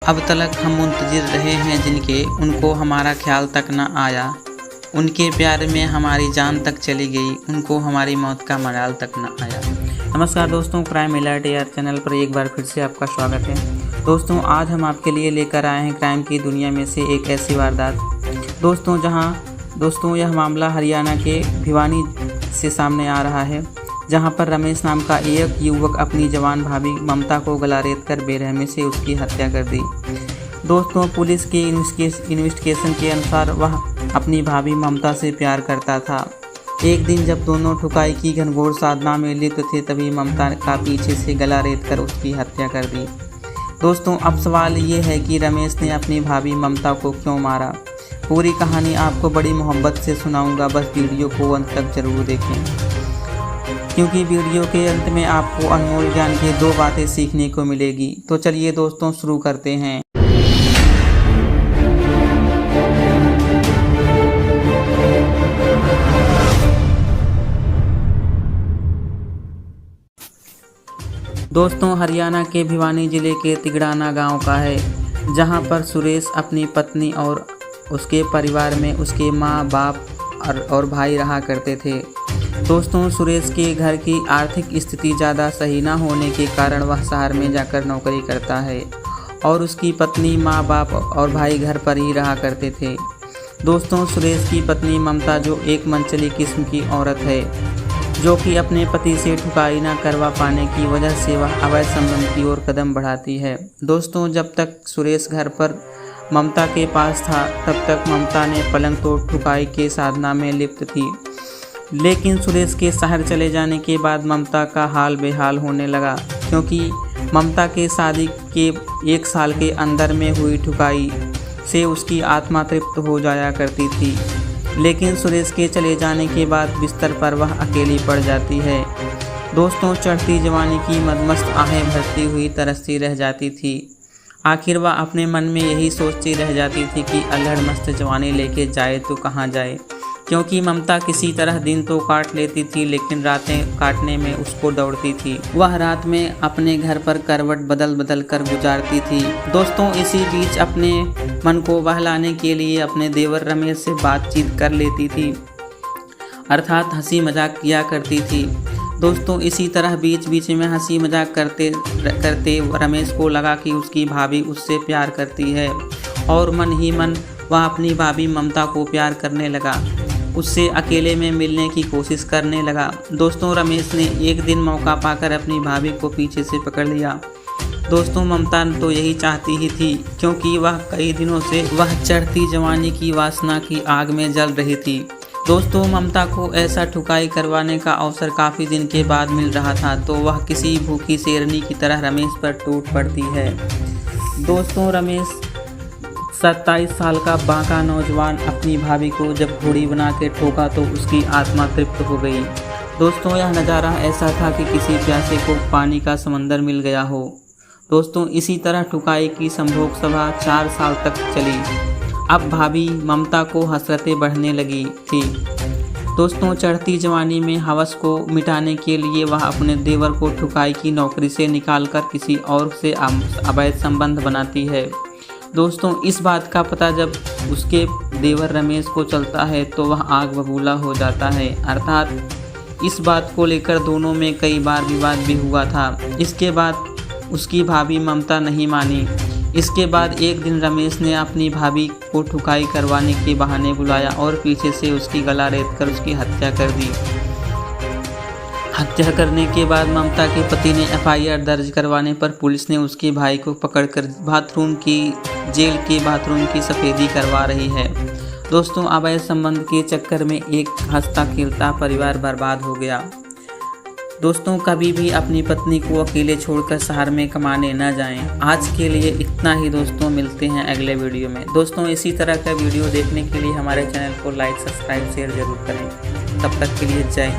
अब तलक हम मुंतज़िर रहे हैं जिनके, उनको हमारा ख्याल तक न आया। उनके प्यार में हमारी जान तक चली गई, उनको हमारी मौत का मलाल तक न आया। नमस्कार दोस्तों, क्राइम अलर्ट एआर चैनल पर एक बार फिर से आपका स्वागत है। दोस्तों, आज हम आपके लिए लेकर आए हैं क्राइम की दुनिया में से एक ऐसी वारदात दोस्तों यह मामला हरियाणा के भिवानी से सामने आ रहा है, जहां पर रमेश नाम का एक युवक अपनी जवान भाभी ममता को गला रेत कर बेरहमी से उसकी हत्या कर दी। दोस्तों, पुलिस के इन्वेस्टिगेशन के अनुसार वह अपनी भाभी ममता से प्यार करता था। एक दिन जब दोनों ठुकाई की घनघोर साधना में लिप्त थे, तभी ममता का पीछे से गला रेत कर उसकी हत्या कर दी। दोस्तों, अब सवाल ये है कि रमेश ने अपनी भाभी ममता को क्यों मारा। पूरी कहानी आपको बड़ी मोहब्बत से सुनाऊंगा, बस वीडियो को अंत तक जरूर देखें, क्योंकि वीडियो के अंत में आपको अनमोल ज्ञान की 2 बातें सीखने को मिलेगी। तो चलिए दोस्तों, शुरू करते हैं। दोस्तों, हरियाणा के भिवानी जिले के तिगड़ाना गांव का है, जहां पर सुरेश अपनी पत्नी और उसके परिवार में उसके माँ, बाप और भाई रहा करते थे। दोस्तों, सुरेश के घर की आर्थिक स्थिति ज़्यादा सही ना होने के कारण वह शहर में जाकर नौकरी करता है और उसकी पत्नी, माँ, बाप और भाई घर पर ही रहा करते थे। दोस्तों, सुरेश की पत्नी ममता जो एक मनचली किस्म की औरत है, जो कि अपने पति से ठुकाई ना करवा पाने की वजह से वह अवैध संबंध की ओर कदम बढ़ाती है। दोस्तों, जब तक सुरेश घर पर ममता के पास था, तब तक ममता ने पलंग तोड़ ठुकाई के साधना में लिप्त थी। लेकिन सुरेश के शहर चले जाने के बाद ममता का हाल बेहाल होने लगा, क्योंकि ममता के शादी के 1 साल के अंदर में हुई ठुकाई से उसकी आत्मा तृप्त हो जाया करती थी। लेकिन सुरेश के चले जाने के बाद बिस्तर पर वह अकेली पड़ जाती है। दोस्तों, चढ़ती जवानी की मदमस्त आहें भरती हुई तरसती रह जाती थी। आखिर वह अपने मन में यही सोचती रह जाती थी कि अल्हड़ मस्त जवानी लेके जाए तो कहाँ जाए, क्योंकि ममता किसी तरह दिन तो काट लेती थी, लेकिन रातें काटने में उसको दौड़ती थी। वह रात में अपने घर पर करवट बदल बदल कर गुजारती थी। दोस्तों, इसी बीच अपने मन को बहलाने के लिए अपने देवर रमेश से बातचीत कर लेती थी, अर्थात हंसी मजाक किया करती थी। दोस्तों, इसी तरह बीच बीच में हंसी मजाक करते करते रमेश को लगा कि उसकी भाभी उससे प्यार करती है और मन ही मन वह अपनी भाभी ममता को प्यार करने लगा, उससे अकेले में मिलने की कोशिश करने लगा। दोस्तों, रमेश ने एक दिन मौका पाकर अपनी भाभी को पीछे से पकड़ लिया। दोस्तों, ममता तो यही चाहती ही थी, क्योंकि वह कई दिनों से वह चढ़ती जवानी की वासना की आग में जल रही थी। दोस्तों, ममता को ऐसा ठुकाई करवाने का अवसर काफ़ी दिन के बाद मिल रहा था, तो वह किसी भूखी शेरनी की तरह रमेश पर टूट पड़ती है। दोस्तों, रमेश 27 साल का बांका नौजवान अपनी भाभी को जब घोड़ी बना के ठोका तो उसकी आत्मा तृप्त हो गई। दोस्तों, यह नज़ारा ऐसा था कि किसी प्यासे को पानी का समंदर मिल गया हो। दोस्तों, इसी तरह ठुकाई की संभोग सभा 4 साल तक चली। अब भाभी ममता को हसरतें बढ़ने लगी थी। दोस्तों, चढ़ती जवानी में हवस को मिटाने के लिए वह अपने देवर को ठुकाई की नौकरी से निकालकर किसी और से अवैध संबंध बनाती है। दोस्तों, इस बात का पता जब उसके देवर रमेश को चलता है तो वह आग बबूला हो जाता है, अर्थात इस बात को लेकर दोनों में कई बार विवाद भी हुआ था। इसके बाद उसकी भाभी ममता नहीं मानी। इसके बाद एक दिन रमेश ने अपनी भाभी को ठुकाई करवाने के बहाने बुलाया और पीछे से उसकी गला रेत कर उसकी हत्या कर दी। हत्या करने के बाद ममता के पति ने FIR दर्ज करवाने पर पुलिस ने उसके भाई को पकड़कर जेल के बाथरूम की सफेदी करवा रही है। दोस्तों, अवैध संबंध के चक्कर में एक हंसता खेलता परिवार बर्बाद हो गया। दोस्तों, कभी भी अपनी पत्नी को अकेले छोड़कर शहर में कमाने न जाएं। आज के लिए इतना ही दोस्तों, मिलते हैं अगले वीडियो में। दोस्तों, इसी तरह का वीडियो देखने के लिए हमारे चैनल को लाइक, सब्सक्राइब, शेयर जरूर करें। तब तक के लिए जय हिंद।